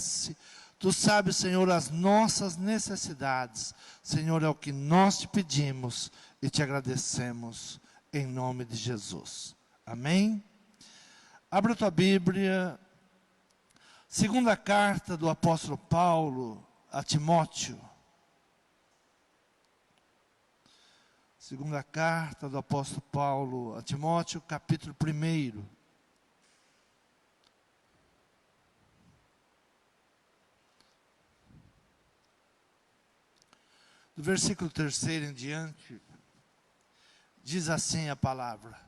conhece. Tu sabes, Senhor, as nossas necessidades. Senhor, é o que nós te pedimos e te agradecemos, em nome de Jesus. Amém? Abra a tua Bíblia, segunda carta do apóstolo Paulo a Timóteo. Segunda carta do apóstolo Paulo a Timóteo, capítulo 1. Do versículo 3 em diante, diz assim a palavra: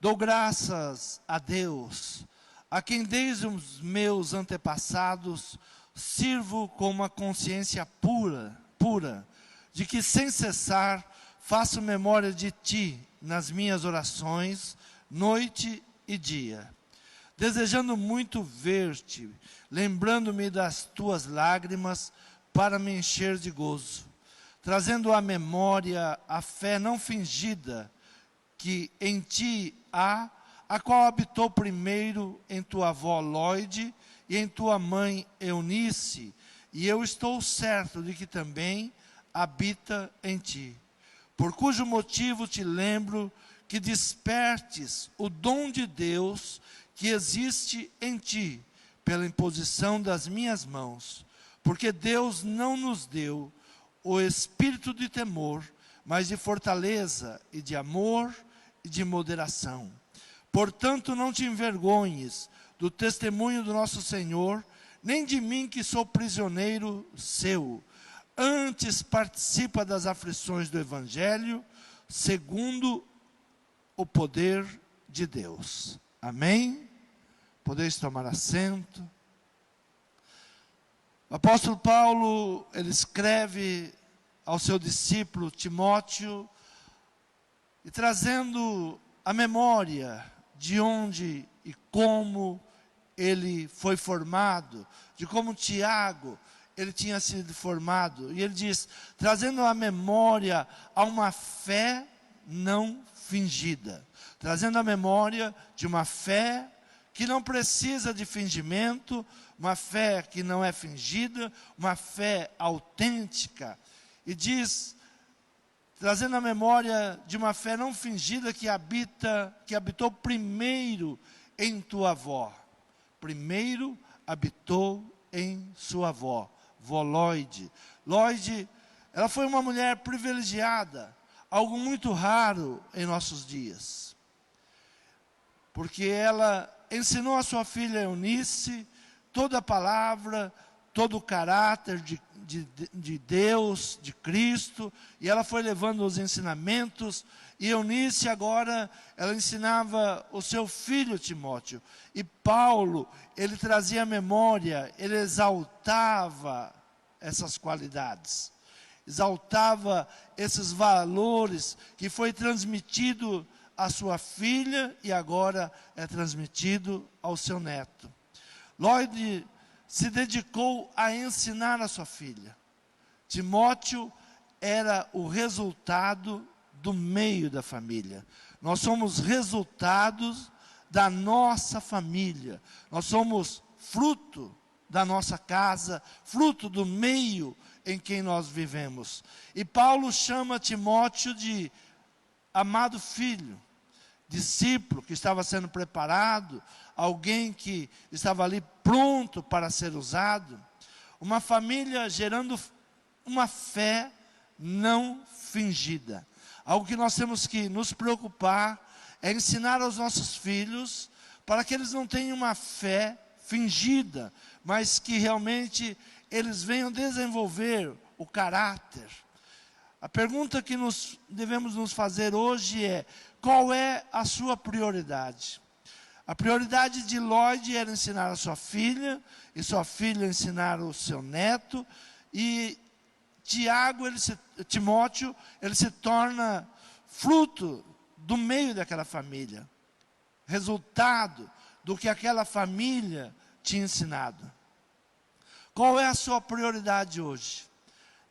Dou graças a Deus, a quem desde os meus antepassados sirvo com uma consciência pura, de que sem cessar faço memória de ti nas minhas orações, noite e dia, desejando muito ver-te, lembrando-me das tuas lágrimas para me encher de gozo, trazendo à memória a fé não fingida que em ti há, a qual habitou primeiro em tua avó Lóide e em tua mãe Eunice, e eu estou certo de que também habita em ti. Por cujo motivo te lembro que despertes o dom de Deus que existe em ti, pela imposição das minhas mãos. Porque Deus não nos deu o espírito de temor, mas de fortaleza e de amor e de moderação. Portanto, não te envergonhes do testemunho do nosso Senhor, nem de mim que sou prisioneiro seu. Antes participa das aflições do Evangelho, segundo o poder de Deus. Amém? Podeis tomar assento. O apóstolo Paulo, ele escreve ao seu discípulo Timóteo, e trazendo a memória de onde e como ele foi formado, de como Tiago, ele tinha sido formado. E ele diz, trazendo a memória a uma fé não fingida. Trazendo a memória de uma fé que não precisa de fingimento, uma fé que não é fingida, uma fé autêntica. E diz, trazendo a memória de uma fé não fingida que habitou primeiro em tua avó. Primeiro habitou em sua avó, vó Lóide. Lóide, ela foi uma mulher privilegiada, algo muito raro em nossos dias. Porque ela ensinou a sua filha Eunice toda a palavra, todo o caráter de Deus, de Cristo, e ela foi levando os ensinamentos, e Eunice agora, ela ensinava o seu filho Timóteo, e Paulo, ele trazia a memória, ele exaltava essas qualidades, exaltava esses valores que foi transmitido à sua filha, e agora é transmitido ao seu neto. Lóide se dedicou a ensinar a sua filha. Timóteo era o resultado do meio da família. Nós somos resultados da nossa família. Nós somos fruto da nossa casa, fruto do meio em que nós vivemos. E Paulo chama Timóteo de amado filho, discípulo que estava sendo preparado, alguém que estava ali pronto para ser usado. Uma família gerando uma fé não fingida. Algo que nós temos que nos preocupar é ensinar aos nossos filhos para que eles não tenham uma fé fingida, mas que realmente eles venham desenvolver o caráter. A pergunta que devemos nos fazer hoje é: qual é a sua prioridade? A prioridade de Lóide era ensinar a sua filha, e sua filha ensinar o seu neto, e Timóteo, ele se torna fruto do meio daquela família, resultado do que aquela família tinha ensinado. Qual é a sua prioridade hoje?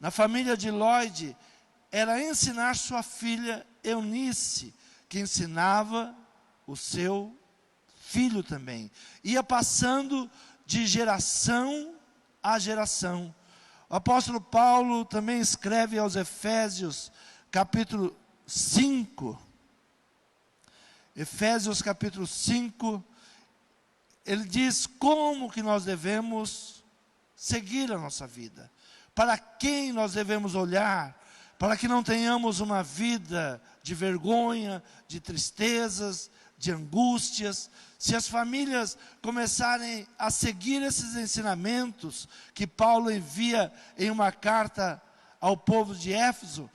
Na família de Lóide, era ensinar sua filha Eunice, que ensinava o seu filho também. Ia passando de geração a geração. O apóstolo Paulo também escreve aos Efésios, capítulo 5. Efésios capítulo 5, ele diz como que nós devemos seguir a nossa vida. Para quem nós devemos olhar, para que não tenhamos uma vida de vergonha, de tristezas, de angústias. Se as famílias começarem a seguir esses ensinamentos que Paulo envia em uma carta ao povo de Éfeso,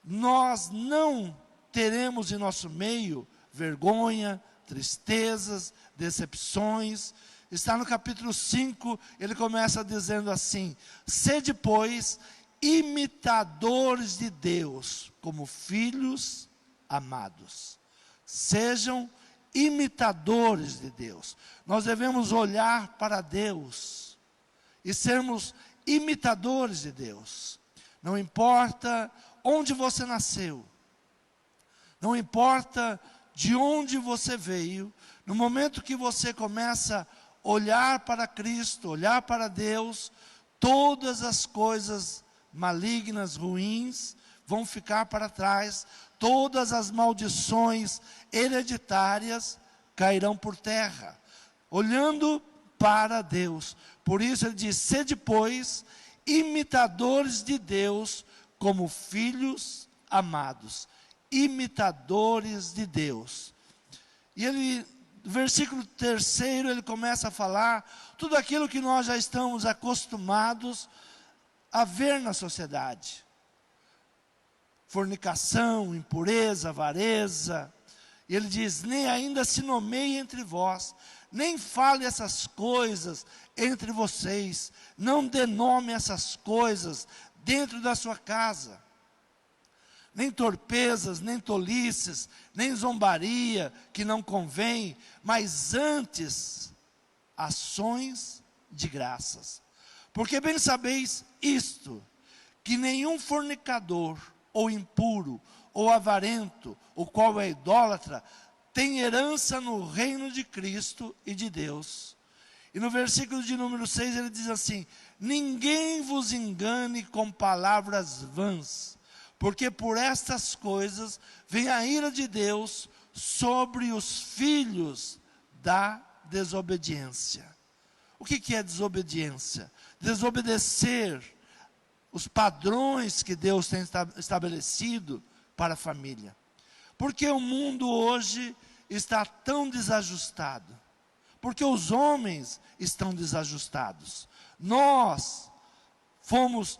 nós não teremos em nosso meio vergonha, tristezas, decepções. Está no capítulo 5, ele começa dizendo assim: sede, pois, imitadores de Deus, como filhos amados. Sejam imitadores de Deus. Nós devemos olhar para Deus e sermos imitadores de Deus. Não importa onde você nasceu, não importa de onde você veio, no momento que você começa a olhar para Cristo, olhar para Deus, todas as coisas malignas, ruins, vão ficar para trás, todas as maldições hereditárias cairão por terra, olhando para Deus. Por isso ele diz: sede, pois, imitadores de Deus, como filhos amados. Imitadores de Deus. E ele, no versículo 3, ele começa a falar tudo aquilo que nós já estamos acostumados a ver na sociedade: fornicação, impureza, avareza. E ele diz: nem ainda se nomeie entre vós, nem fale essas coisas entre vocês, não dê nome a essas coisas dentro da sua casa. Nem torpezas, nem tolices, nem zombaria, que não convém, mas antes ações de graças. Porque bem sabeis isto, que nenhum fornicador, ou impuro, ou avarento, o qual é idólatra, tem herança no reino de Cristo e de Deus. E no versículo de número 6 ele diz assim: ninguém vos engane com palavras vãs, porque por estas coisas vem a ira de Deus sobre os filhos da desobediência. O que é desobediência? Desobedecer os padrões que Deus tem estabelecido para a família. Porque o mundo hoje está tão desajustado? Porque os homens estão desajustados. Nós fomos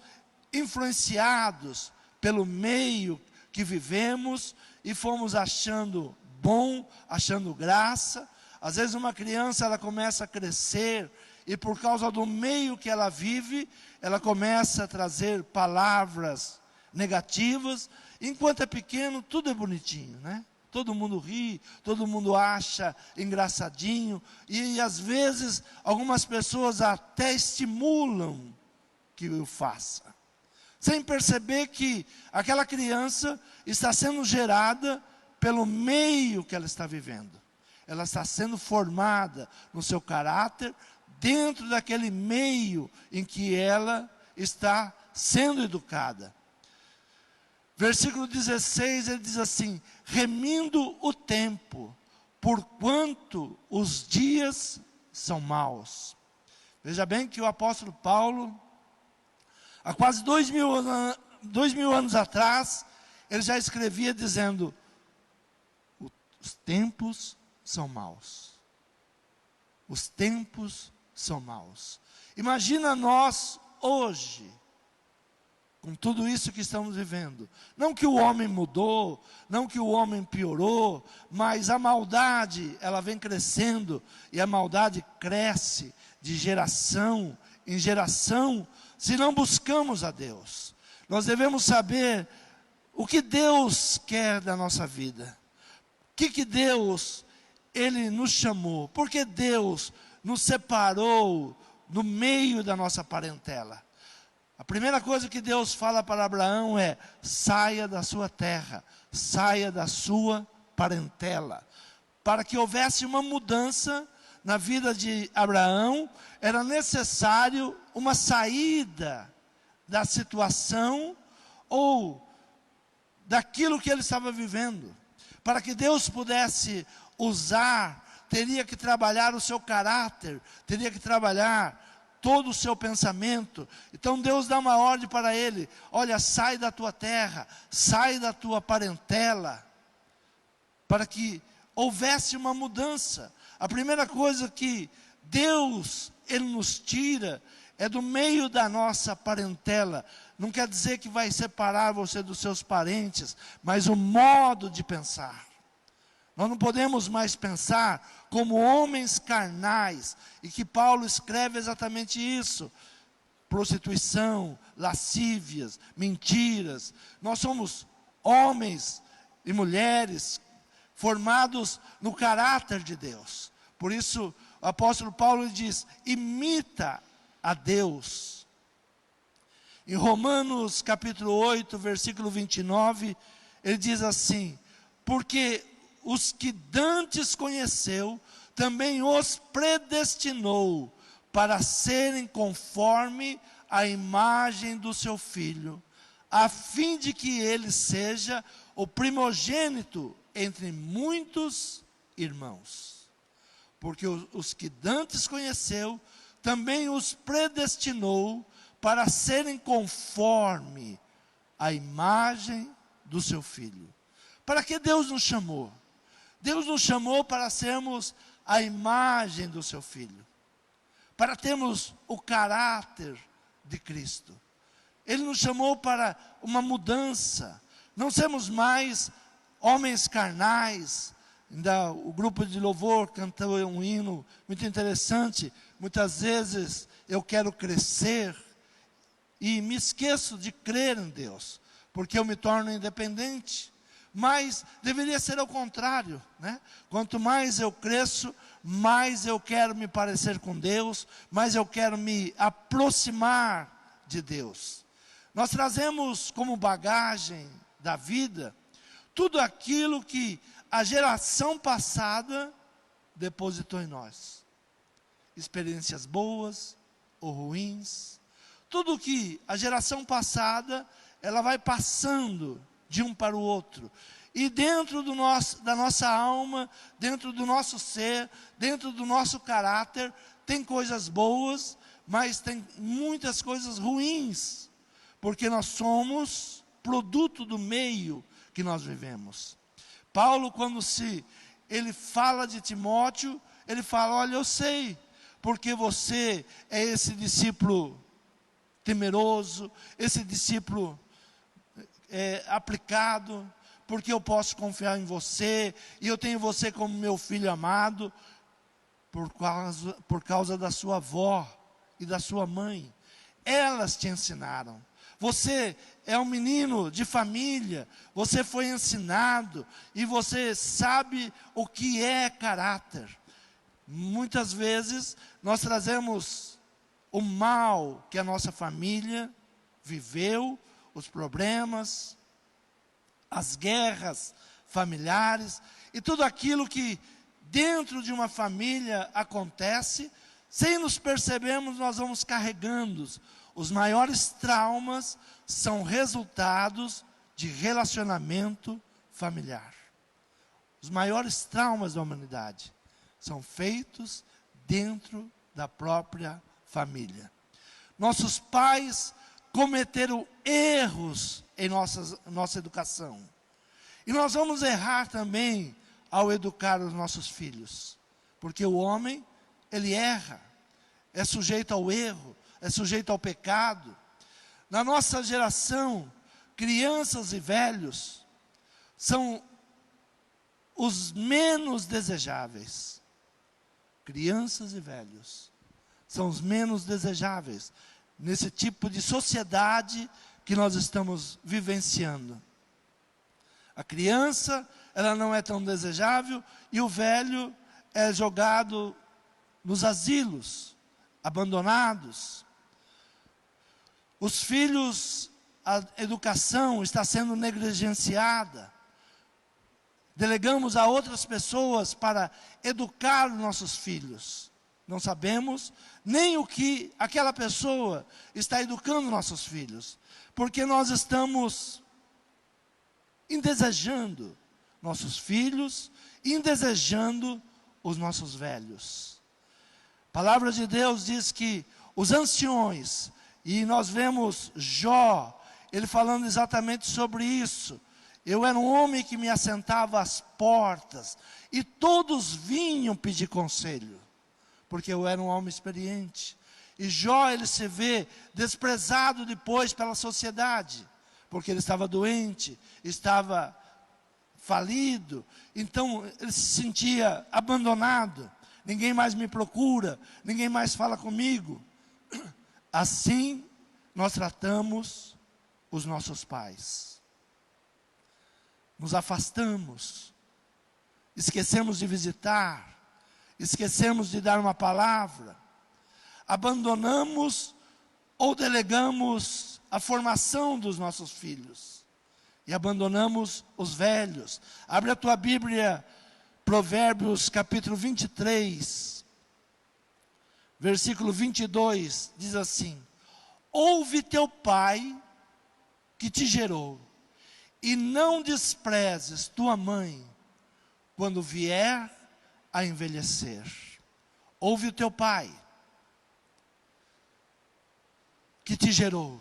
influenciados pelo meio que vivemos e fomos achando bom, achando graça. Às vezes uma criança, ela começa a crescer e por causa do meio que ela vive, ela começa a trazer palavras negativas. Enquanto é pequeno, tudo é bonitinho, né? Todo mundo ri, todo mundo acha engraçadinho, e às vezes algumas pessoas até estimulam que o faça, sem perceber que aquela criança está sendo gerada pelo meio que ela está vivendo. Ela está sendo formada no seu caráter, dentro daquele meio em que ela está sendo educada. Versículo 16, ele diz assim: remindo o tempo, porquanto os dias são maus. Veja bem que o apóstolo Paulo, há quase 2000 anos atrás, ele já escrevia dizendo: os tempos são maus. Os tempos são maus. Imagina nós hoje, com tudo isso que estamos vivendo. Não que o homem mudou, não que o homem piorou, mas a maldade, ela vem crescendo, e a maldade cresce de geração em geração, se não buscamos a Deus. Nós devemos saber o que Deus quer da nossa vida. O que Deus, Ele nos chamou. Porque Deus nos separou no meio da nossa parentela. A primeira coisa que Deus fala para Abraão é: saia da sua terra, saia da sua parentela, para que houvesse uma mudança na vida de Abraão, era necessário uma saída da situação ou daquilo que ele estava vivendo. Para que Deus pudesse usar, teria que trabalhar o seu caráter, teria que trabalhar todo o seu pensamento. Então Deus dá uma ordem para ele: olha, sai da tua terra, sai da tua parentela, para que houvesse uma mudança. A primeira coisa que Deus, Ele nos tira, é do meio da nossa parentela. Não quer dizer que vai separar você dos seus parentes, mas o modo de pensar. Nós não podemos mais pensar como homens carnais, e que Paulo escreve exatamente isso: prostituição, lascívias, mentiras. Nós somos homens e mulheres formados no caráter de Deus. Por isso o apóstolo Paulo diz: imita a Deus. Em Romanos capítulo 8, versículo 29, ele diz assim: porque os que dantes conheceu, também os predestinou para serem conforme a imagem do seu Filho, a fim de que ele seja o primogênito entre muitos irmãos. Porque os que dantes conheceu, também os predestinou para serem conforme a imagem do seu Filho. Para que Deus nos chamou? Deus nos chamou para sermos a imagem do seu Filho, para termos o caráter de Cristo. Ele nos chamou para uma mudança, não sermos mais homens carnais. Ainda o grupo de louvor cantou um hino muito interessante: muitas vezes eu quero crescer e me esqueço de crer em Deus, porque eu me torno independente. Mas deveria ser ao contrário, né? Quanto mais eu cresço, mais eu quero me parecer com Deus, mais eu quero me aproximar de Deus. Nós trazemos como bagagem da vida tudo aquilo que a geração passada depositou em nós. Experiências boas ou ruins. Tudo que a geração passada, ela vai passando de um para o outro. E dentro da nossa alma, dentro do nosso ser, dentro do nosso caráter, tem coisas boas, mas tem muitas coisas ruins. Porque nós somos produto do meio que nós vivemos. Paulo, quando ele fala de Timóteo, ele fala: olha, eu sei, porque você é esse discípulo temeroso, esse discípulo aplicado, porque eu posso confiar em você, e eu tenho você como meu filho amado, por causa da sua avó e da sua mãe. Elas te ensinaram. Você é um menino de família, você foi ensinado, e você sabe o que é caráter. Muitas vezes nós trazemos o mal que a nossa família viveu, os problemas, as guerras familiares, e tudo aquilo que dentro de uma família acontece, sem nos percebermos, nós vamos carregando. Os maiores traumas são resultados de relacionamento familiar. Os maiores traumas da humanidade são feitos dentro da própria família. Nossos pais cometeram erros em nossa educação. E nós vamos errar também ao educar os nossos filhos. Porque o homem, ele erra, é sujeito ao erro, é sujeito ao pecado. Na nossa geração, crianças e velhos são os menos desejáveis. Crianças e velhos são os menos desejáveis nesse tipo de sociedade que nós estamos vivenciando. A criança, ela não é tão desejável, e o velho é jogado nos asilos, abandonados. Os filhos, a educação está sendo negligenciada. delegamos a outras pessoas para educar os nossos filhos. Não sabemos nem o que aquela pessoa está educando nossos filhos, porque nós estamos indesejando nossos filhos, indesejando os nossos velhos. A palavra de Deus diz que os anciões, e nós vemos Jó, ele falando exatamente sobre isso. Eu era um homem que me assentava às portas, e todos vinham pedir conselho, porque eu era um homem experiente. E Jó, ele se vê desprezado depois pela sociedade, porque ele estava doente, estava falido, então ele se sentia abandonado. Ninguém mais me procura, ninguém mais fala comigo. Assim nós tratamos os nossos pais. Nos afastamos, esquecemos de visitar, esquecemos de dar uma palavra, abandonamos ou delegamos a formação dos nossos filhos e abandonamos os velhos. Abre a tua Bíblia, Provérbios capítulo 23, versículo 22, diz assim: ouve teu pai que te gerou, e não desprezes tua mãe quando vier a envelhecer. Ouve o teu pai que te gerou,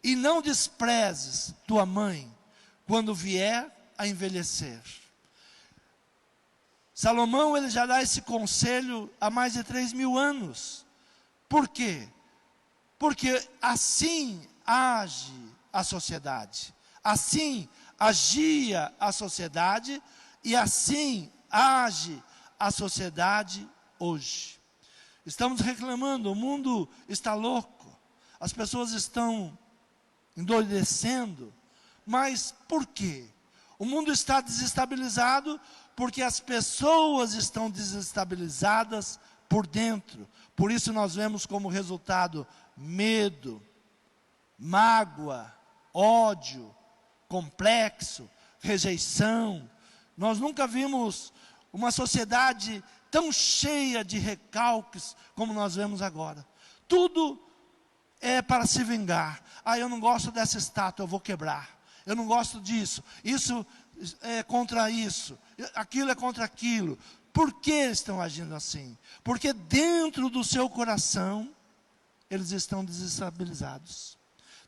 e não desprezes tua mãe quando vier a envelhecer. Salomão, ele já dá esse conselho há mais de 3.000 anos. Por quê? Porque assim age a sociedade. Assim agia a sociedade e assim age a sociedade hoje. Estamos reclamando, o mundo está louco, as pessoas estão endoidecendo, mas por quê? O mundo está desestabilizado porque as pessoas estão desestabilizadas por dentro. Por isso nós vemos como resultado medo, mágoa, ódio, complexo, rejeição. Nós nunca vimos uma sociedade tão cheia de recalques como nós vemos agora. Tudo é para se vingar. Ah, eu não gosto dessa estátua, eu vou quebrar. Eu não gosto disso. Isso é contra isso. Aquilo é contra aquilo. Por que estão agindo assim? Porque dentro do seu coração, eles estão desestabilizados.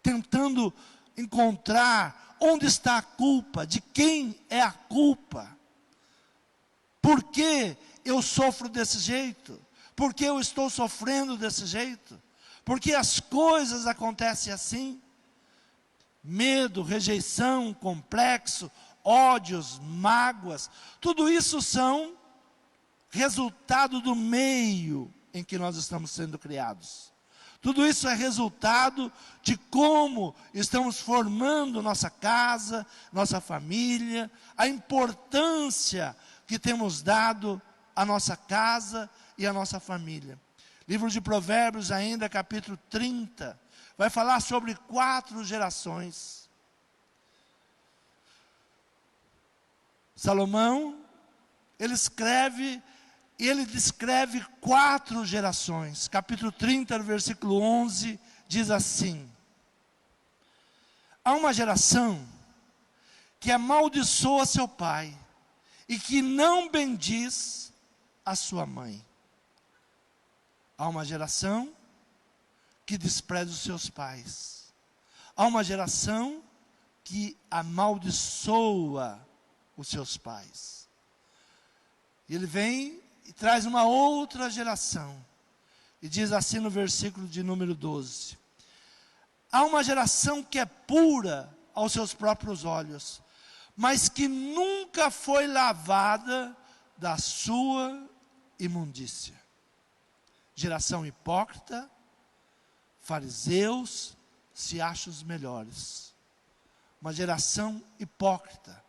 Tentando encontrar onde está a culpa, de quem é a culpa. Por que eu sofro desse jeito? Por que eu estou sofrendo desse jeito? Por que as coisas acontecem assim? Medo, rejeição, complexo, ódios, mágoas, tudo isso são resultado do meio em que nós estamos sendo criados. Tudo isso é resultado de como estamos formando nossa casa, nossa família, a importância que temos dado à nossa casa e à nossa família. Livro de Provérbios ainda, capítulo 30, vai falar sobre 4 gerações. Salomão, ele escreve e ele descreve 4 gerações. Capítulo 30, versículo 11, diz assim: há uma geração que amaldiçoa seu pai e que não bendiz a sua mãe. Há uma geração que despreza os seus pais. Há uma geração que amaldiçoa os seus pais. E ele vem e traz uma outra geração. E diz assim no versículo de número 12: há uma geração que é pura aos seus próprios olhos, mas que nunca foi lavada da sua imundícia. Geração hipócrita, fariseus, se acham os melhores. Uma geração hipócrita.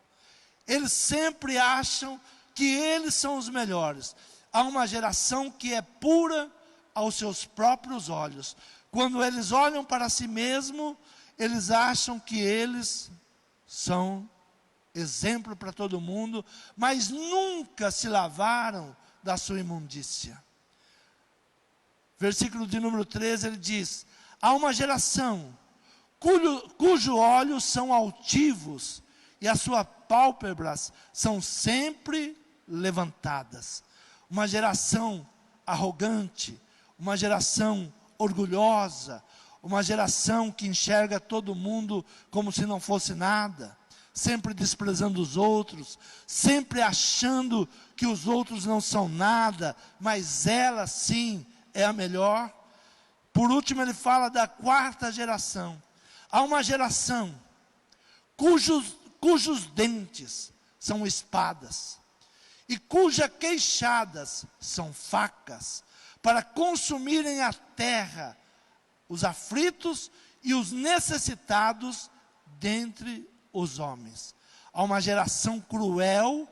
Eles sempre acham que eles são os melhores. Há uma geração que é pura aos seus próprios olhos. Quando eles olham para si mesmos, eles acham que eles são exemplo para todo mundo, mas nunca se lavaram da sua imundícia. Versículo de número 13, ele diz: há uma geração cujos olhos são altivos e as suas pálpebras são sempre levantadas. Uma geração arrogante, uma geração orgulhosa, uma geração que enxerga todo mundo como se não fosse nada, sempre desprezando os outros, sempre achando que os outros não são nada, mas ela sim é a melhor. Por último, ele fala da quarta geração. Há uma geração cujos dentes são espadas e cujas queixadas são facas, para consumirem a terra, os aflitos e os necessitados dentre os homens. Há uma geração cruel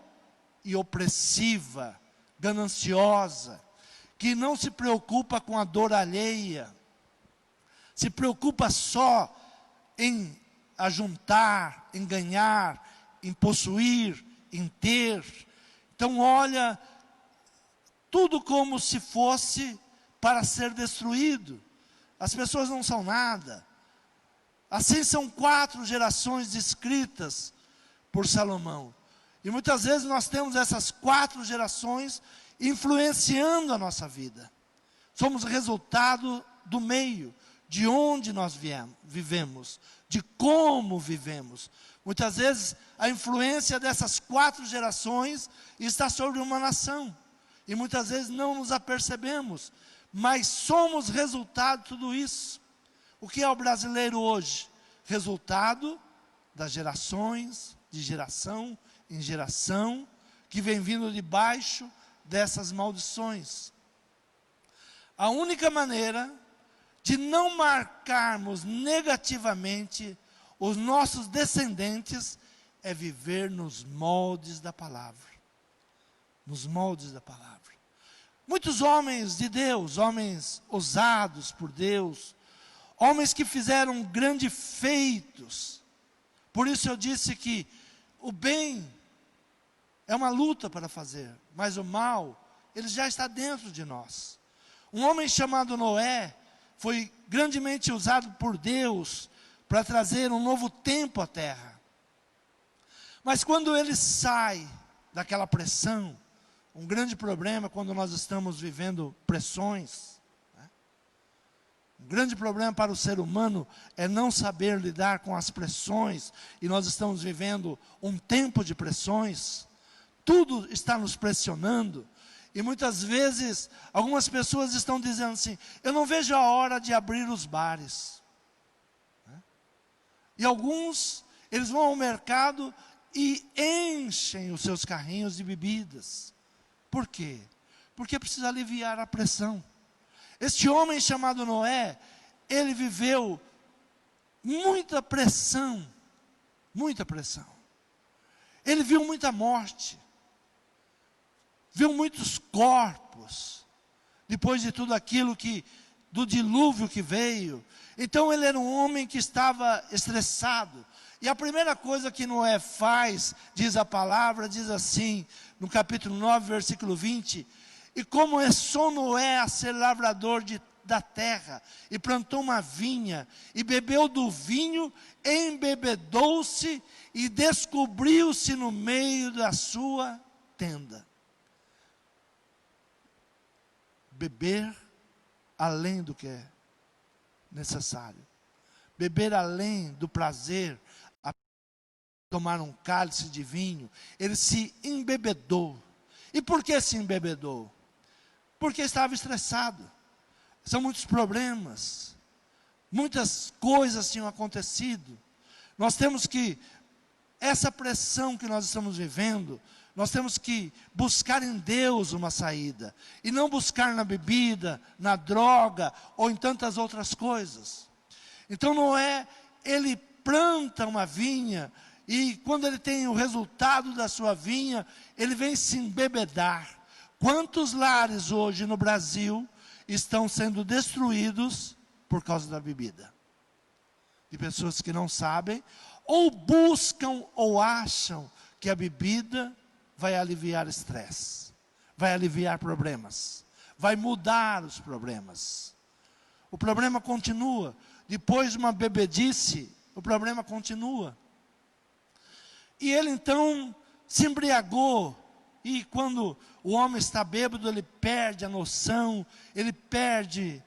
e opressiva, gananciosa, que não se preocupa com a dor alheia, se preocupa só em ajuntar, em ganhar, em possuir, em ter. Então olha tudo como se fosse para ser destruído. As pessoas não são nada. Assim são 4 gerações descritas por Salomão. E muitas vezes nós temos essas 4 gerações influenciando a nossa vida. Somos resultado do meio, de onde nós vivemos, de como vivemos. Muitas vezes a influência dessas 4 gerações está sobre uma nação. E muitas vezes não nos apercebemos, mas somos resultado de tudo isso. O que é o brasileiro hoje? Resultado das gerações, de geração em geração, que vem vindo debaixo dessas maldições. A única maneira de não marcarmos negativamente os nossos descendentes é viver nos moldes da palavra. Nos moldes da palavra. Muitos homens de Deus, homens ousados por Deus, homens que fizeram grandes feitos. Por isso eu disse que o bem é uma luta para fazer, mas o mal, ele já está dentro de nós. Um homem chamado Noé foi grandemente usado por Deus para trazer um novo tempo à terra. Mas quando ele sai daquela pressão, um grande problema quando nós estamos vivendo pressões, né? Um grande problema para o ser humano é não saber lidar com as pressões, e nós estamos vivendo um tempo de pressões, tudo está nos pressionando, e muitas vezes, algumas pessoas estão dizendo assim: eu não vejo a hora de abrir os bares. Né? E alguns, eles vão ao mercado e enchem os seus carrinhos de bebidas. Por quê? Porque precisa aliviar a pressão. Este homem chamado Noé, ele viveu muita pressão, muita pressão. Ele viu muita morte, viu muitos corpos, depois de tudo aquilo do dilúvio que veio. Então ele era um homem que estava estressado. E a primeira coisa que Noé faz, diz a palavra, diz assim, no capítulo 9, versículo 20: e começou Noé a ser lavrador da terra, e plantou uma vinha, e bebeu do vinho, embebedou-se, e descobriu-se no meio da sua tenda. Beber além do que é necessário. Beber além do prazer, tomar um cálice de vinho. Ele se embebedou. E por que se embebedou? Porque estava estressado. São muitos problemas. Muitas coisas tinham acontecido. Nós temos que, essa pressão que nós estamos vivendo, nós temos que buscar em Deus uma saída. E não buscar na bebida, na droga, ou em tantas outras coisas. Então Noé, ele planta uma vinha, e quando ele tem o resultado da sua vinha, ele vem se embebedar. Quantos lares hoje no Brasil estão sendo destruídos por causa da bebida? De pessoas que não sabem, ou buscam ou acham que a bebida vai aliviar estresse, vai aliviar problemas, vai mudar os problemas. O problema continua. Depois de uma bebedice, o problema continua. E ele então se embriagou. E quando o homem está bêbado, ele perde a noção, ele perde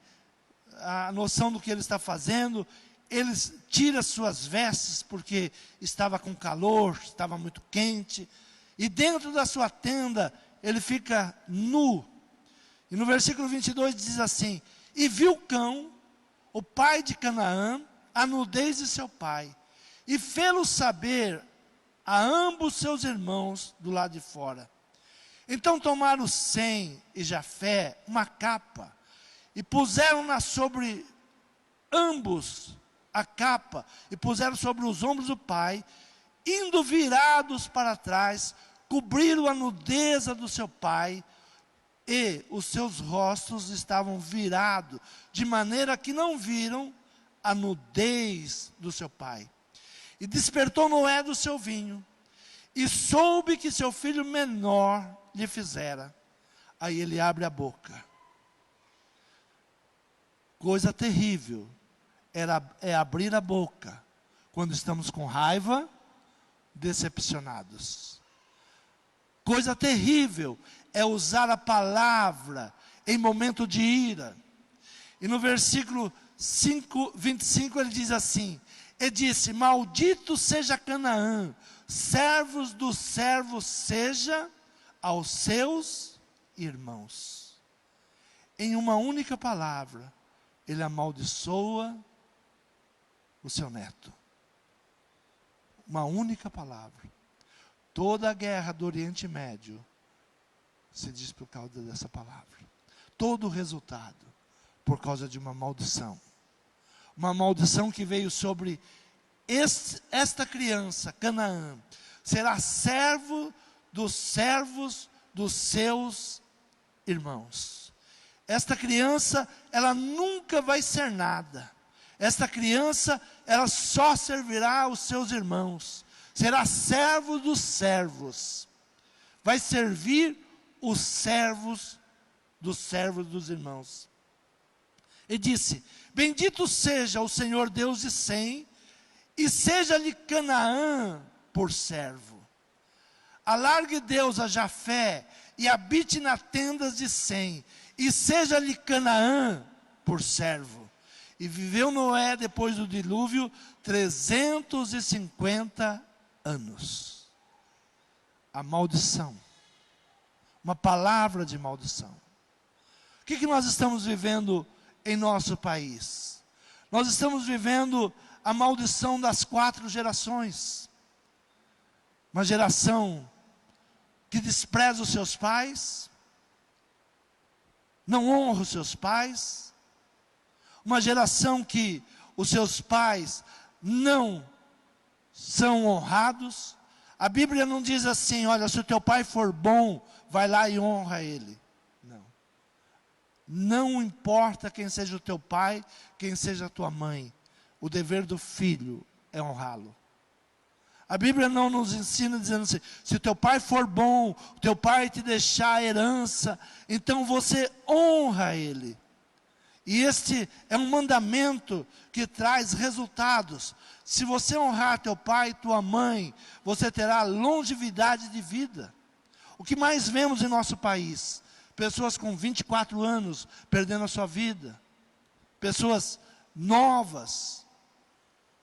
a noção do que ele está fazendo. Ele tira suas vestes porque estava com calor, estava muito quente. E dentro da sua tenda, ele fica nu. E no versículo 22 diz assim: e viu Cão, o pai de Canaã, a nudez de seu pai, e fê-lo saber a ambos seus irmãos do lado de fora. Então tomaram Sem e Jafé uma capa, e puseram-na sobre ambos a capa, e puseram sobre os ombros do pai, indo virados para trás, cobriram a nudez do seu pai, e os seus rostos estavam virados, de maneira que não viram a nudez do seu pai. E despertou Noé do seu vinho, e soube que seu filho menor lhe fizera. Aí ele abre a boca. Coisa terrível é abrir a boca quando estamos com raiva, decepcionados. Coisa terrível é usar a palavra em momento de ira. E no versículo 25 ele diz assim: e disse: maldito seja Canaã, servos dos servos seja aos seus irmãos. Em uma única palavra, ele amaldiçoa o seu neto. Uma única palavra. Toda a guerra do Oriente Médio se diz por causa dessa palavra. Todo o resultado por causa de uma maldição. Uma maldição que veio sobre esta criança, Canaã. Será servo dos servos dos seus irmãos. Esta criança, ela nunca vai ser nada. Esta criança, ela só servirá aos seus irmãos. Será servo dos servos. Vai servir os servos dos irmãos. E disse: bendito seja o Senhor Deus de Sem, e seja-lhe Canaã por servo. Alargue Deus a Jafé, e habite nas tendas de Sem, e seja-lhe Canaã por servo. E viveu Noé depois do dilúvio 350 anos. A maldição. Uma palavra de maldição. O que nós estamos vivendo em nosso país? Nós estamos vivendo a maldição das 4 gerações. Uma geração que despreza os seus pais, não honra os seus pais. Uma geração que os seus pais não são honrados. A Bíblia não diz assim: olha, se o teu pai for bom, vai lá e honra ele. Não. Não importa quem seja o teu pai, quem seja a tua mãe. O dever do filho é honrá-lo. A Bíblia não nos ensina dizendo assim: se o teu pai for bom, o teu pai te deixar a herança, então você honra ele. E este é um mandamento que traz resultados. Se você honrar teu pai e tua mãe, você terá longevidade de vida. O que mais vemos em nosso país? Pessoas com 24 anos perdendo a sua vida. Pessoas novas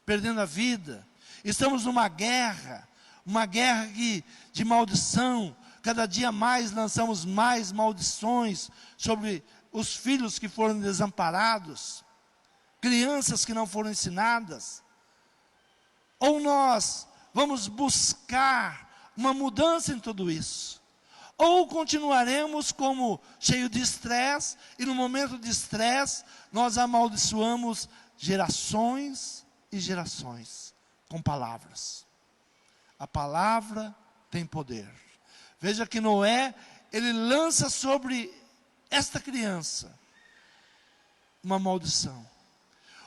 perdendo a vida. Estamos numa guerra de maldição. Cada dia mais lançamos mais maldições sobre os filhos que foram desamparados, crianças que não foram ensinadas. Ou nós vamos buscar uma mudança em tudo isso, ou continuaremos como cheio de estresse, e no momento de estresse, nós amaldiçoamos gerações e gerações, com palavras. A palavra tem poder. Veja que Noé, ele lança sobre esta criança uma maldição.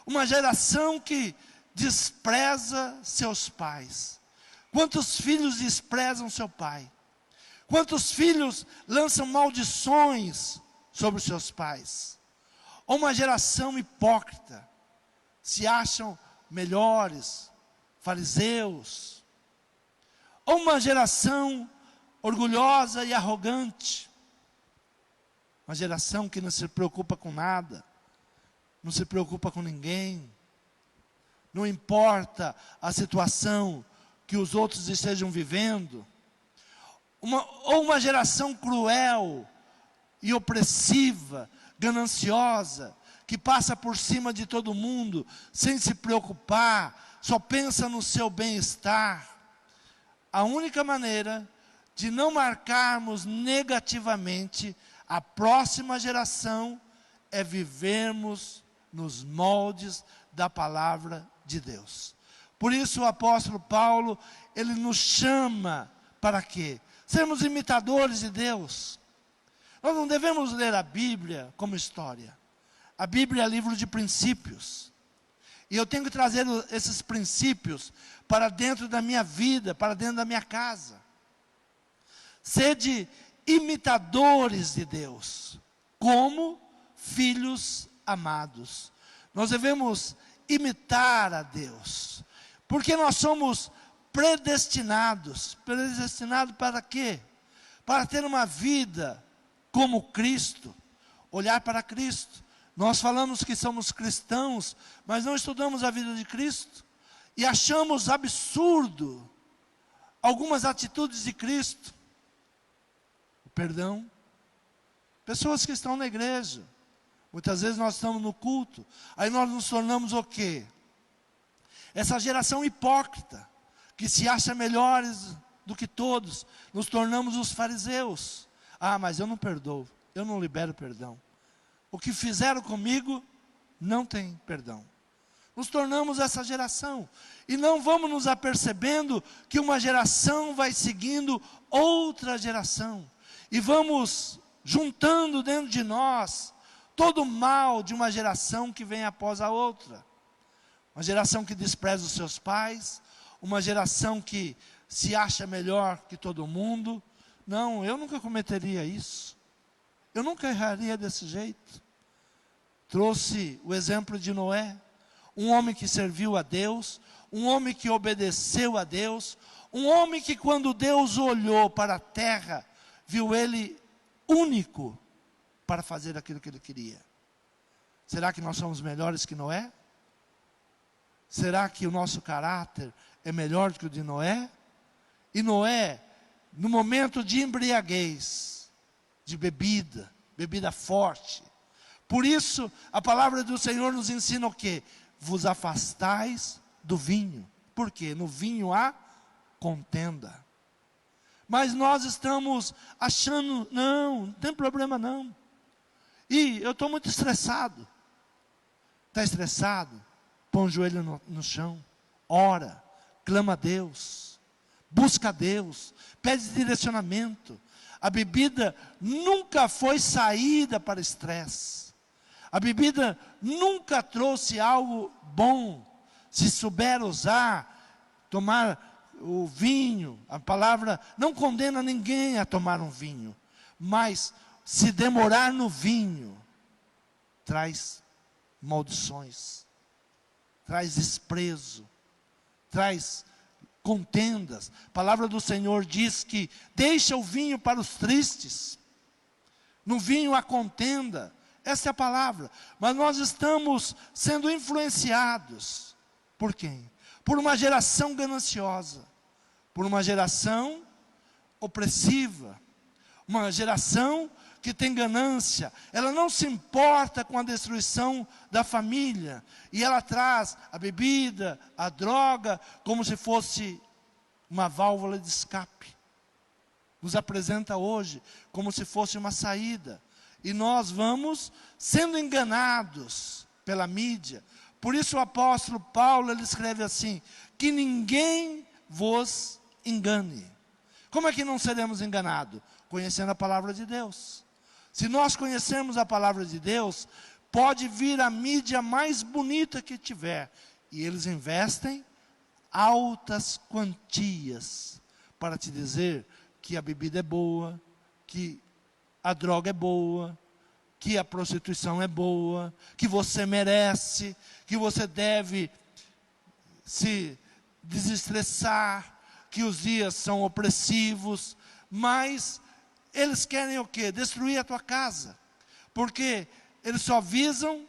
Uma geração que despreza seus pais? Quantos filhos desprezam seu pai? Quantos filhos lançam maldições sobre os seus pais? Ou uma geração hipócrita, se acham melhores, fariseus. Ou uma geração orgulhosa e arrogante. Uma geração que não se preocupa com nada, não se preocupa com ninguém. Não importa a situação que os outros estejam vivendo. Ou uma geração cruel e opressiva, gananciosa, que passa por cima de todo mundo, sem se preocupar, só pensa no seu bem-estar. A única maneira de não marcarmos negativamente a próxima geração é vivermos nos moldes da palavra de Deus. Por isso o apóstolo Paulo, ele nos chama para quê? Sermos imitadores de Deus. Nós não devemos ler a Bíblia como história. A Bíblia é livro de princípios. E eu tenho que trazer esses princípios para dentro da minha vida, para dentro da minha casa. Sede imitadores de Deus, como filhos amados. Nós devemos imitar a Deus, porque nós somos predestinados. Predestinado para quê? Para ter uma vida como Cristo, olhar para Cristo. Nós falamos que somos cristãos, mas não estudamos a vida de Cristo, e achamos absurdo algumas atitudes de Cristo. O perdão. Pessoas que estão na igreja, muitas vezes nós estamos no culto, aí nós nos tornamos o quê? Essa geração hipócrita, que se acha melhores do que todos, nos tornamos os fariseus. Ah, mas eu não perdoo, eu não libero perdão. O que fizeram comigo, não tem perdão. Nos tornamos essa geração, e não vamos nos apercebendo que uma geração vai seguindo outra geração, e vamos juntando dentro de nós todo o mal de uma geração que vem após a outra. Uma geração que despreza os seus pais, uma geração que se acha melhor que todo mundo. Não, eu nunca cometeria isso. Eu nunca erraria desse jeito. Trouxe o exemplo de Noé, um homem que serviu a Deus, um homem que obedeceu a Deus, um homem que quando Deus olhou para a terra, viu ele único para fazer aquilo que ele queria. Será que nós somos melhores que Noé? Será que o nosso caráter é melhor do que o de Noé? E Noé, no momento de embriaguez, de bebida forte. Por isso, a palavra do Senhor nos ensina o quê? Vos afastais do vinho. Por quê? No vinho há contenda. Mas nós estamos achando, não tem problema não. E eu estou muito estressado. Está estressado? Põe o joelho no chão, ora, clama a Deus, busca a Deus, pede direcionamento. A bebida nunca foi saída para estresse. A bebida nunca trouxe algo bom. Se souber usar, tomar o vinho, a palavra não condena ninguém a tomar um vinho, mas se demorar no vinho, traz maldições, traz desprezo, traz contendas. A palavra do Senhor diz que deixa o vinho para os tristes. No vinho há contenda. Essa é a palavra. Mas nós estamos sendo influenciados. Por quem? Por uma geração gananciosa. Por uma geração opressiva. Uma geração que tem ganância. Ela não se importa com a destruição da família. E ela traz a bebida, a droga, como se fosse uma válvula de escape. Nos apresenta hoje como se fosse uma saída. E nós vamos sendo enganados pela mídia. Por isso o apóstolo Paulo, ele escreve assim: que ninguém vos engane. Como é que não seremos enganados? Conhecendo a palavra de Deus. Se nós conhecermos a palavra de Deus, pode vir a mídia mais bonita que tiver. E eles investem altas quantias para te dizer que a bebida é boa, que a droga é boa, que a prostituição é boa, que você merece, que você deve se desestressar, que os dias são opressivos, mas eles querem o quê? Destruir a tua casa, porque eles só visam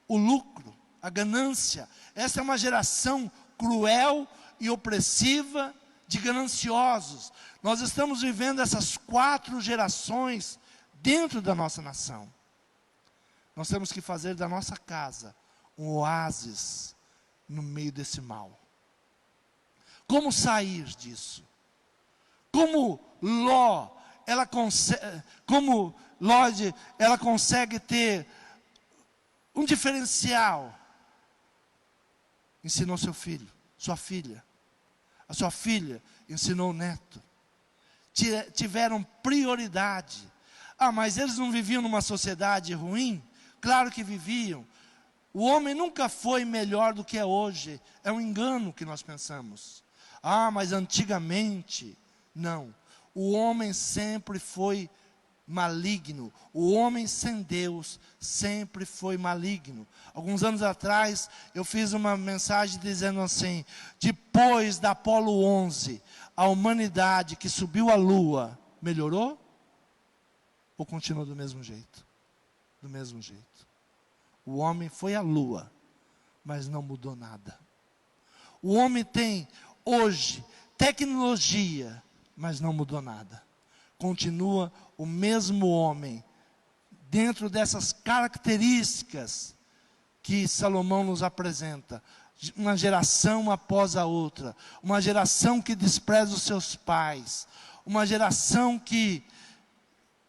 o lucro, a ganância. Essa é uma geração cruel e opressiva de gananciosos. Nós estamos vivendo essas 4 gerações dentro da nossa nação. Nós temos que fazer da nossa casa um oásis no meio desse mal. Como sair disso? Como Ló, ela consegue ter um diferencial? Ensinou seu filho, sua filha. A sua filha ensinou o neto. Tiveram prioridade. Ah, mas eles não viviam numa sociedade ruim? Claro que viviam. O homem nunca foi melhor do que é hoje. É um engano que nós pensamos. Ah, mas antigamente, não. O homem sempre foi maligno. O homem sem Deus sempre foi maligno. Alguns anos atrás, eu fiz uma mensagem dizendo assim: depois da Apolo 11, a humanidade que subiu à Lua, melhorou? Ou continuou do mesmo jeito? Do mesmo jeito. O homem foi à Lua, mas não mudou nada. O homem tem hoje tecnologia, mas não mudou nada. Continua o mesmo homem, dentro dessas características que Salomão nos apresenta. Uma geração após a outra, uma geração que despreza os seus pais, uma geração que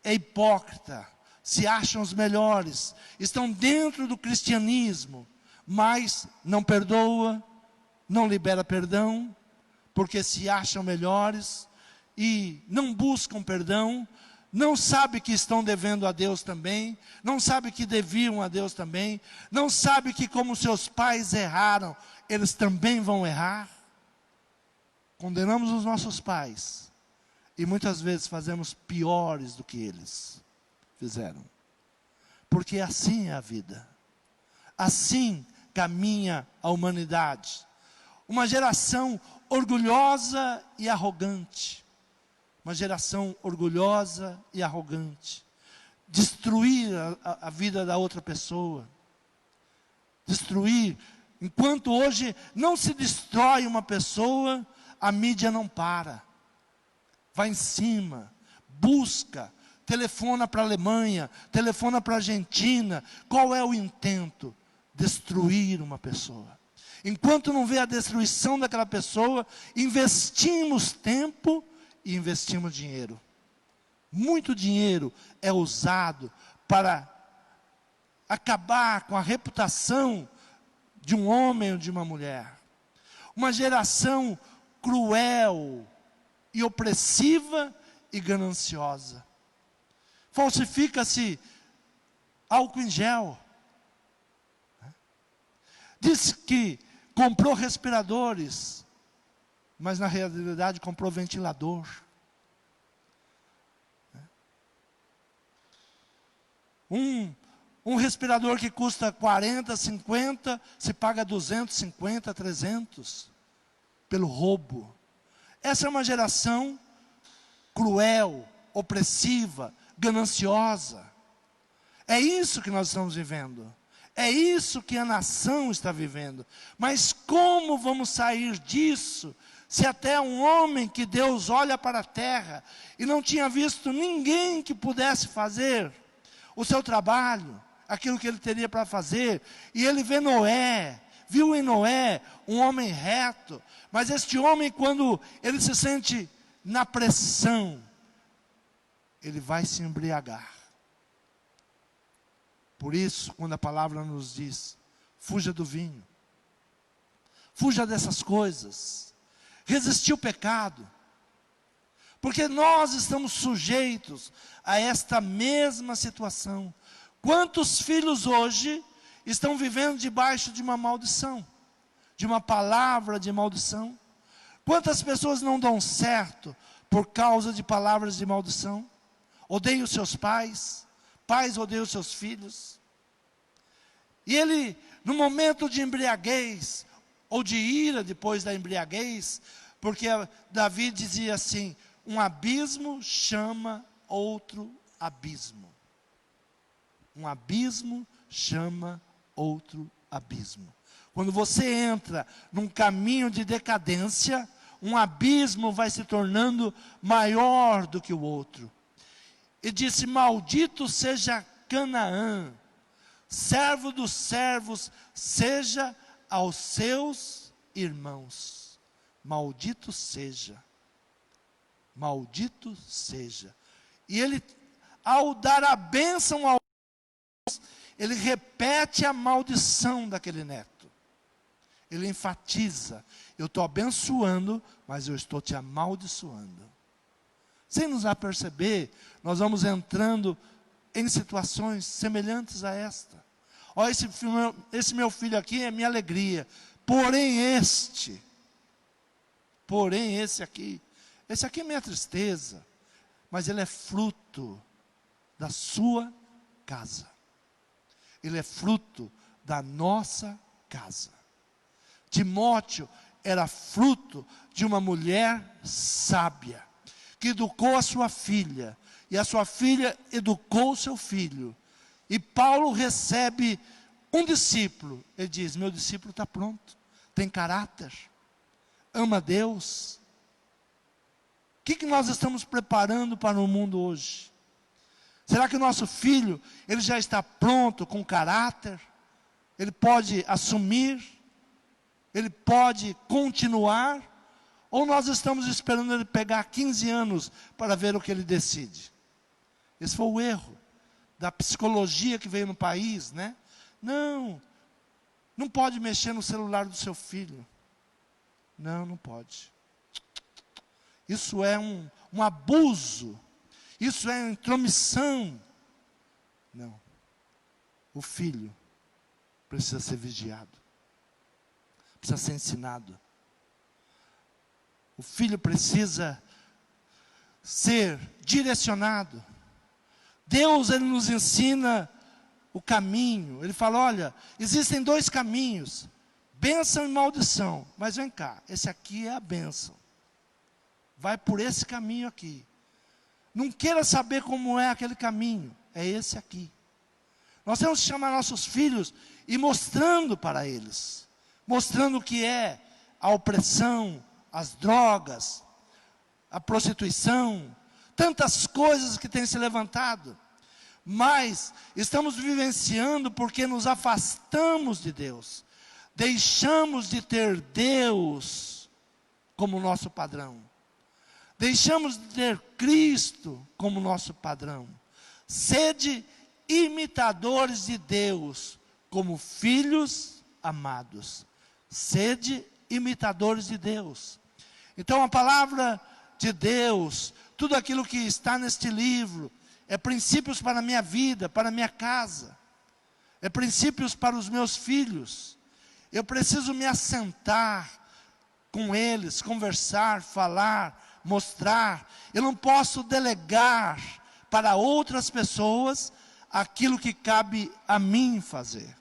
é hipócrita, se acham os melhores, estão dentro do cristianismo, mas não perdoa, não libera perdão, porque se acham melhores e não buscam perdão, não sabem que estão devendo a Deus também, não sabem que deviam a Deus também, não sabem que como seus pais erraram, eles também vão errar. Condenamos os nossos pais e muitas vezes fazemos piores do que eles fizeram, porque assim é a vida, assim caminha a humanidade. Uma geração orgulhosa e arrogante. Uma geração orgulhosa e arrogante. Destruir a vida da outra pessoa. Destruir. Enquanto hoje não se destrói uma pessoa, a mídia não para. Vai em cima, busca, telefona para a Alemanha, telefona para a Argentina. Qual é o intento? Destruir uma pessoa. Enquanto não vê a destruição daquela pessoa, investimos tempo e investimos dinheiro. Muito dinheiro é usado para acabar com a reputação de um homem ou de uma mulher. Uma geração cruel e opressiva e gananciosa. Falsifica-se álcool em gel. Diz que comprou respiradores, mas na realidade comprou ventilador. Um respirador que custa 40, 50, se paga 250, 300, pelo roubo. Essa é uma geração cruel, opressiva, gananciosa. É isso que nós estamos vivendo. É isso que a nação está vivendo. Mas como vamos sair disso, se até um homem que Deus olha para a terra e não tinha visto ninguém que pudesse fazer o seu trabalho, aquilo que ele teria para fazer, e ele vê Noé, viu em Noé um homem reto, mas este homem, quando ele se sente na pressão, ele vai se embriagar. Por isso, quando a palavra nos diz, fuja do vinho, fuja dessas coisas, resistir o pecado, porque nós estamos sujeitos a esta mesma situação. Quantos filhos hoje estão vivendo debaixo de uma maldição? de uma palavra de maldição? Quantas pessoas não dão certo por causa de palavras de maldição? Odeiam seus pais, pais odeiam seus filhos. E ele, no momento de embriaguez, ou de ira depois da embriaguez, porque Davi dizia assim: um abismo chama outro abismo. Um abismo chama outro abismo. Quando você entra num caminho de decadência, um abismo vai se tornando maior do que o outro. E disse: maldito seja Canaã, servo dos servos, seja aos seus irmãos. Maldito seja. Maldito seja. E ele, ao dar a bênção ao ele repete a maldição daquele neto. Ele enfatiza: eu estou abençoando, mas eu estou te amaldiçoando. Sem nos aperceber, nós vamos entrando em situações semelhantes a esta. Olha, esse meu filho aqui é minha alegria, porém esse aqui é minha tristeza, mas ele é fruto da sua casa. Ele é fruto da nossa casa. Timóteo era fruto de uma mulher sábia, que educou a sua filha, e a sua filha educou o seu filho. E Paulo recebe um discípulo, ele diz: meu discípulo está pronto, tem caráter, ama Deus. O que nós estamos preparando para o mundo hoje? Será que o nosso filho, ele já está pronto, com caráter? Ele pode assumir? Ele pode continuar? Ou nós estamos esperando ele pegar 15 anos para ver o que ele decide? Esse foi o erro da psicologia que veio no país, né? Não pode mexer no celular do seu filho. Não pode. Isso é um abuso. Isso é intromissão. Não. O filho precisa ser vigiado. Precisa ser ensinado. O filho precisa ser direcionado. Deus, ele nos ensina o caminho. Ele fala: olha, existem 2 caminhos, bênção e maldição. Mas vem cá, esse aqui é a bênção. Vai por esse caminho aqui. Não queira saber como é aquele caminho, é esse aqui. Nós temos que chamar nossos filhos e mostrando para eles, mostrando o que é a opressão, as drogas, a prostituição, tantas coisas que têm se levantado. Mas estamos vivenciando porque nos afastamos de Deus, deixamos de ter Deus como nosso padrão. Deixamos de ter Cristo como nosso padrão. Sede imitadores de Deus, como filhos amados. Sede imitadores de Deus. Então a palavra de Deus, tudo aquilo que está neste livro, é princípios para a minha vida, para a minha casa. É princípios para os meus filhos. Eu preciso me assentar com eles, conversar, falar, mostrar. Eu não posso delegar para outras pessoas aquilo que cabe a mim fazer.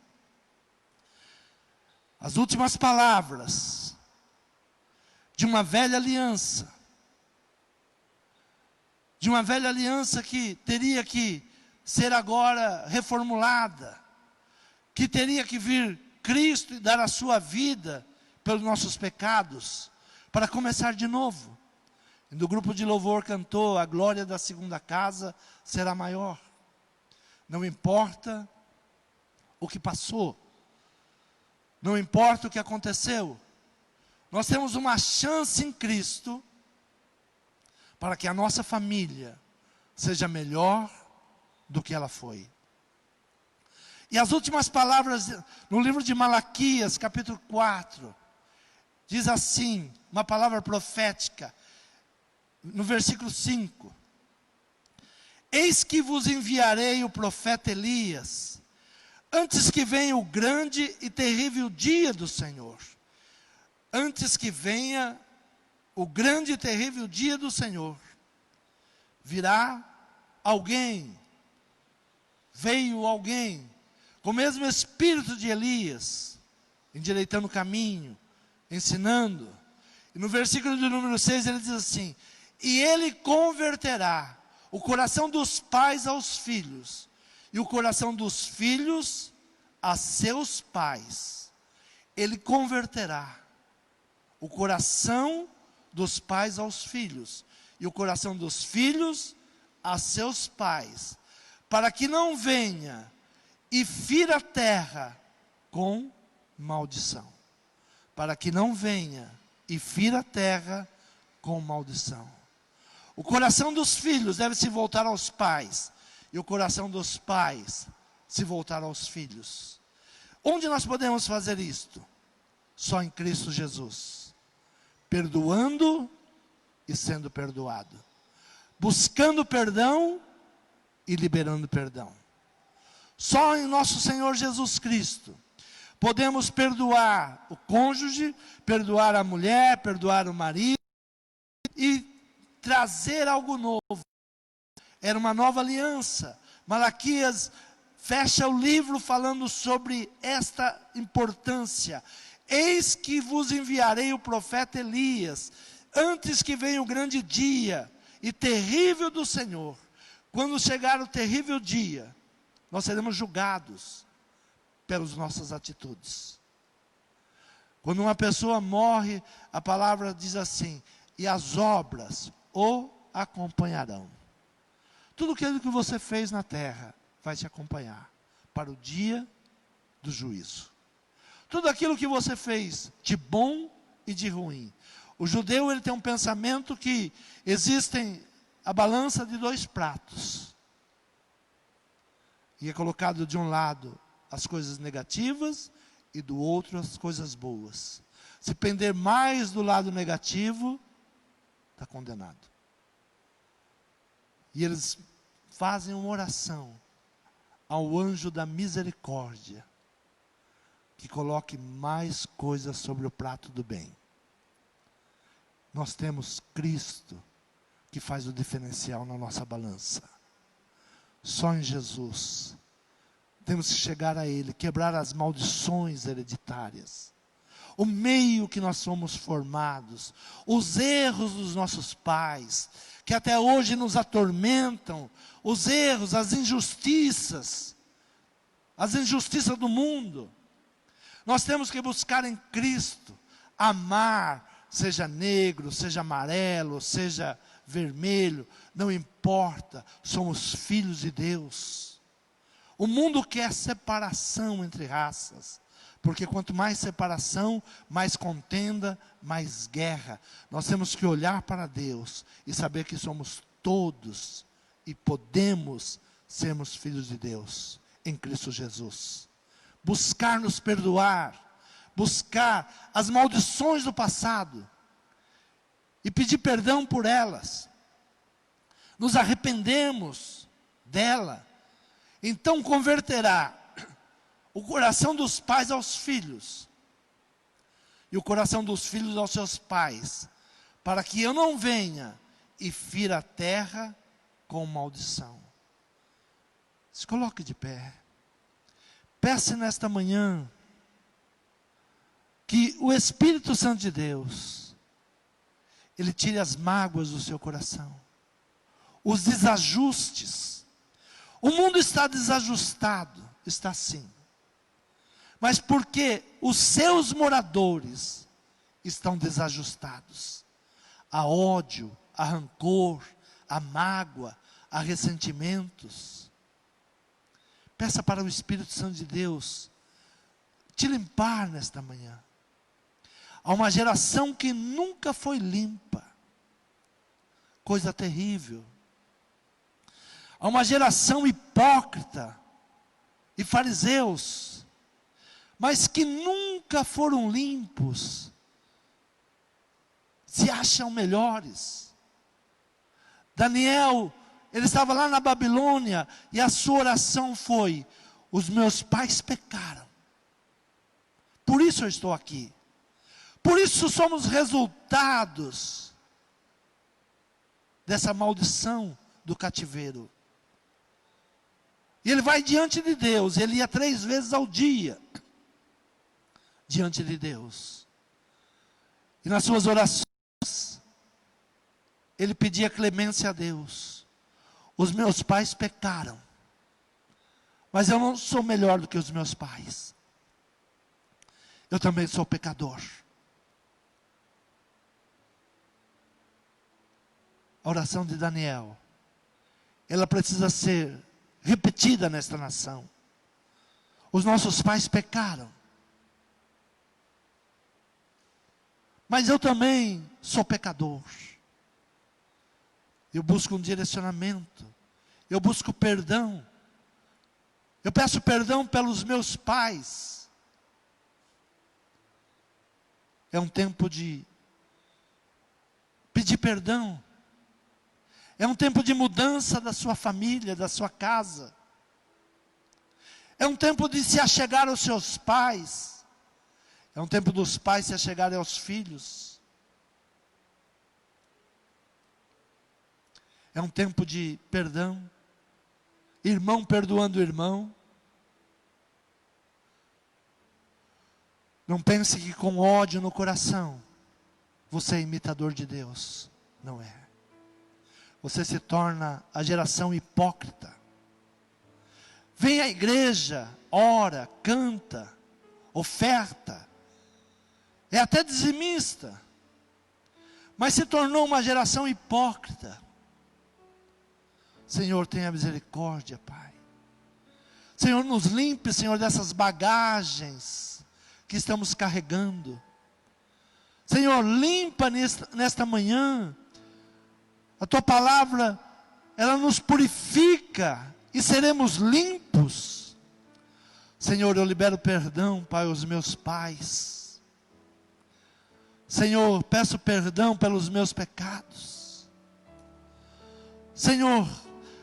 As últimas palavras de uma velha aliança, que teria que ser agora reformulada, que teria que vir Cristo e dar a sua vida pelos nossos pecados, para começar de novo. E do grupo de louvor cantou: a glória da segunda casa será maior. Não importa o que passou, não importa o que aconteceu, nós temos uma chance em Cristo para que a nossa família seja melhor do que ela foi. E as últimas palavras no livro de Malaquias, capítulo 4, diz assim, uma palavra profética, no versículo 5: eis que vos enviarei o profeta Elias, antes que venha o grande e terrível dia do Senhor. antes que venha o grande e terrível dia do Senhor, virá alguém, veio alguém, com o mesmo espírito de Elias, endireitando o caminho, ensinando. E no versículo de número 6 ele diz assim: e ele converterá o coração dos pais aos filhos, e o coração dos filhos a seus pais. Ele converterá o coração dos pais aos filhos, e o coração dos filhos a seus pais, para que não venha e fira a terra com maldição. Para que não venha e fira a terra com maldição. O coração dos filhos deve se voltar aos pais, e o coração dos pais se voltar aos filhos. Onde nós podemos fazer isto? Só em Cristo Jesus. Perdoando e sendo perdoado. Buscando perdão e liberando perdão. Só em nosso Senhor Jesus Cristo podemos perdoar o cônjuge, perdoar a mulher, perdoar o marido e trazer algo novo. Era uma nova aliança. Malaquias fecha o livro falando sobre esta importância. Eis que vos enviarei o profeta Elias, antes que venha o grande dia e terrível do Senhor. Quando chegar o terrível dia, nós seremos julgados pelas nossas atitudes. Quando uma pessoa morre, a palavra diz assim: e as obras o acompanharão. Tudo aquilo que você fez na terra vai te acompanhar para o dia do juízo. Tudo aquilo que você fez de bom e de ruim. O judeu, ele tem um pensamento que existem a balança de 2 pratos. E é colocado de um lado as coisas negativas e do outro as coisas boas. Se pender mais do lado negativo, está condenado. E eles fazem uma oração ao anjo da misericórdia, que coloque mais coisas sobre o prato do bem. Nós temos Cristo, que faz o diferencial na nossa balança. Só em Jesus. Temos que chegar a Ele, quebrar as maldições hereditárias. O meio que nós somos formados, os erros dos nossos pais, que até hoje nos atormentam, os erros, as injustiças do mundo. Nós temos que buscar em Cristo, amar, seja negro, seja amarelo, seja vermelho, não importa, somos filhos de Deus. O mundo quer separação entre raças, porque quanto mais separação, mais contenda, mais guerra. Nós temos que olhar para Deus e saber que somos todos e podemos sermos filhos de Deus em Cristo Jesus. Buscar nos perdoar, buscar as maldições do passado e pedir perdão por elas. Nos arrependemos dela, então converterá o coração dos pais aos filhos e o coração dos filhos aos seus pais, para que eu não venha e fira a terra com maldição. Se coloque de pé. Peça nesta manhã que o Espírito Santo de Deus, Ele tire as mágoas do seu coração, os desajustes. O mundo está desajustado, está sim. Mas porque os seus moradores estão desajustados. Há ódio, há rancor, há mágoa, há ressentimentos. Peça para o Espírito Santo de Deus te limpar nesta manhã. Há uma geração que nunca foi limpa. Coisa terrível. Há uma geração hipócrita e fariseus, mas que nunca foram limpos, se acham melhores. Daniel, ele estava lá na Babilônia, e a sua oração foi: os meus pais pecaram, por isso eu estou aqui. Por isso somos resultados dessa maldição do cativeiro. E ele vai diante de Deus, ele ia 3 vezes ao dia, diante de Deus. E nas suas orações, ele pedia clemência a Deus. Os meus pais pecaram, mas eu não sou melhor do que os meus pais. Eu também sou pecador. A oração de Daniel, ela precisa ser repetida nesta nação. Os nossos pais pecaram, mas eu também sou pecador. Eu busco um direcionamento, eu busco perdão, eu peço perdão pelos meus pais. É um tempo de pedir perdão. É um tempo de mudança da sua família, da sua casa. É um tempo de se achegar aos seus pais. É um tempo dos pais se achegarem aos filhos. É um tempo de perdão. Irmão perdoando irmão. Não pense que com ódio no coração você é imitador de Deus. Não é. Você se torna a geração hipócrita. Vem à igreja, ora, canta, oferta. É até dizimista. Mas se tornou uma geração hipócrita. Senhor, tenha misericórdia, Pai. Senhor, nos limpe, Senhor, dessas bagagens que estamos carregando. Senhor, limpa nesta manhã. A Tua palavra, ela nos purifica e seremos limpos. Senhor, eu libero perdão, Pai, aos meus pais. Senhor, peço perdão pelos meus pecados. Senhor,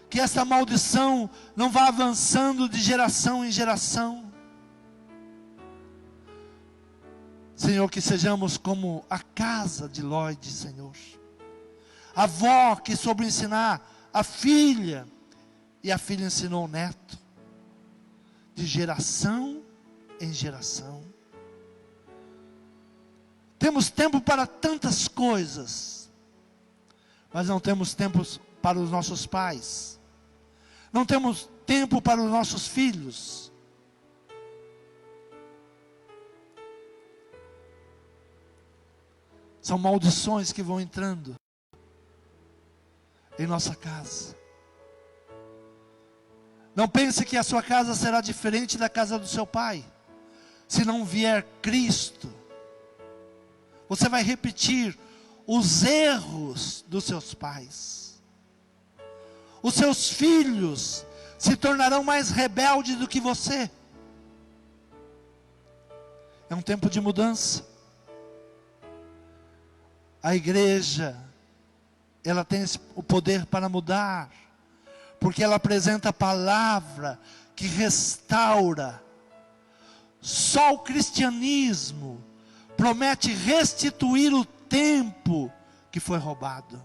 que essa maldição não vá avançando de geração em geração. Senhor, que sejamos como a casa de Lloyd, Senhor. A avó que soube ensinar a filha, e a filha ensinou o neto, de geração em geração. Temos tempo para tantas coisas, mas não temos tempo para os nossos pais, não temos tempo para os nossos filhos. São maldições que vão entrando em nossa casa. Não pense que a sua casa será diferente da casa do seu pai. Se não vier Cristo, você vai repetir os erros dos seus pais. Os seus filhos se tornarão mais rebeldes do que você. É um tempo de mudança. A igreja, ela tem o poder para mudar, porque ela apresenta a palavra que restaura. Só o cristianismo promete restituir o tempo que foi roubado.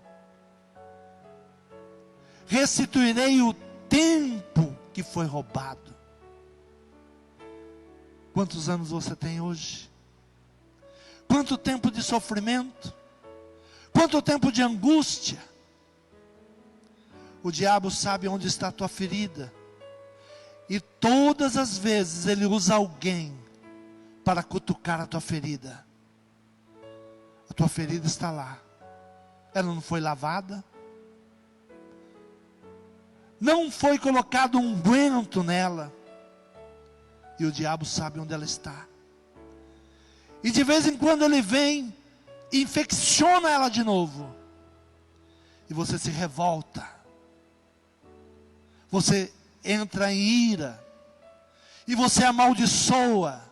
Restituirei o tempo que foi roubado. Quantos anos você tem hoje? Quanto tempo de sofrimento? Quanto tempo de angústia? O diabo sabe onde está a tua ferida. E todas as vezes ele usa alguém para cutucar a tua ferida. A tua ferida está lá. Ela não foi lavada. Não foi colocado um unguento nela. E o diabo sabe onde ela está. E de vez em quando ele vem e infecciona ela de novo. E você se revolta. Você entra em ira. E você amaldiçoa.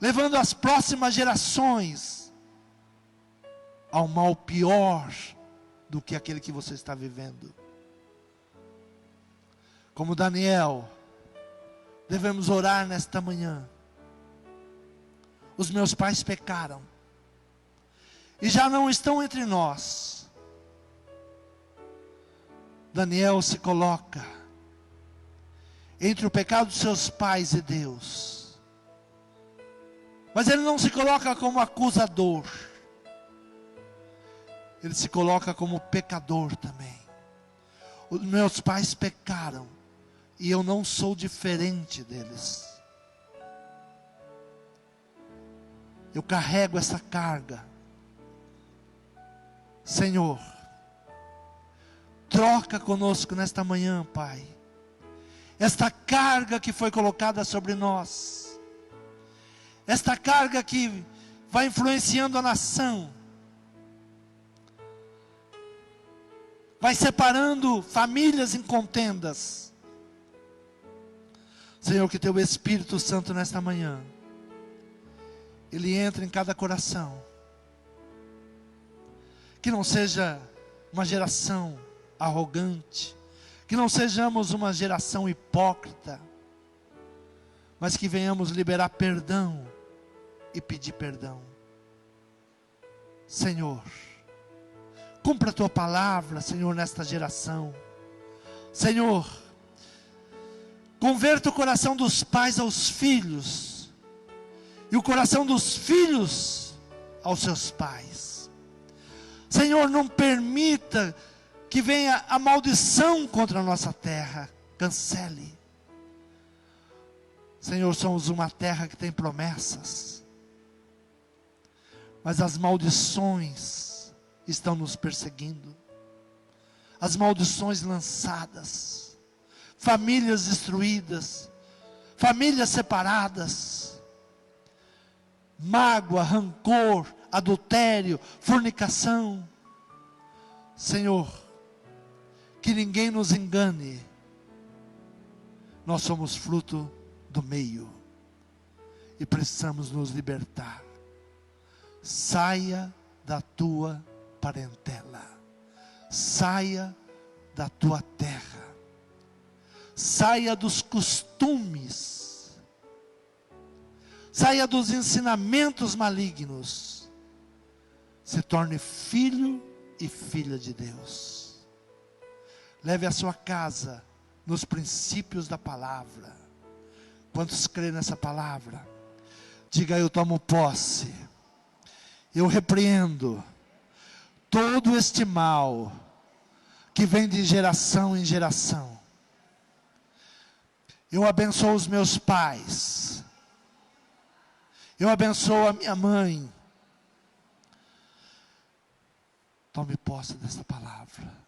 Levando as próximas gerações ao mal pior do que aquele que você está vivendo. Como Daniel, devemos orar nesta manhã. os meus pais pecaram e já não estão entre nós. Daniel se coloca entre o pecado dos seus pais e Deus. Mas ele não se coloca como acusador. Ele se coloca como pecador também. Os meus pais pecaram e eu não sou diferente deles. Eu carrego essa carga. Senhor, troca conosco nesta manhã, Pai, esta carga que foi colocada sobre nós, esta carga que vai influenciando a nação, vai separando famílias em contendas. Senhor, que Teu Espírito Santo nesta manhã, Ele entra em cada coração, que não seja uma geração arrogante, que não sejamos uma geração hipócrita, mas que venhamos liberar perdão e pedir perdão. Senhor, cumpra a Tua palavra, Senhor, nesta geração. Senhor, converta o coração dos pais aos filhos, e o coração dos filhos aos seus pais. Senhor, não permita que venha a maldição contra a nossa terra. Cancele. Senhor, somos uma terra que tem promessas, mas as maldições estão nos perseguindo. As maldições lançadas, famílias destruídas, famílias separadas, mágoa, rancor, adultério, fornicação. Senhor, que ninguém nos engane. Nós somos fruto do meio e precisamos nos libertar. Saia da tua parentela, saia da tua terra, saia dos costumes, saia dos ensinamentos malignos. Se torne filho e filha de Deus. Leve a sua casa nos princípios da palavra. Quantos creem nessa palavra? Diga: eu tomo posse. Eu repreendo todo este mal que vem de geração em geração. Eu abençoo os meus pais. Eu abençoo a minha mãe. Tome posse dessa palavra.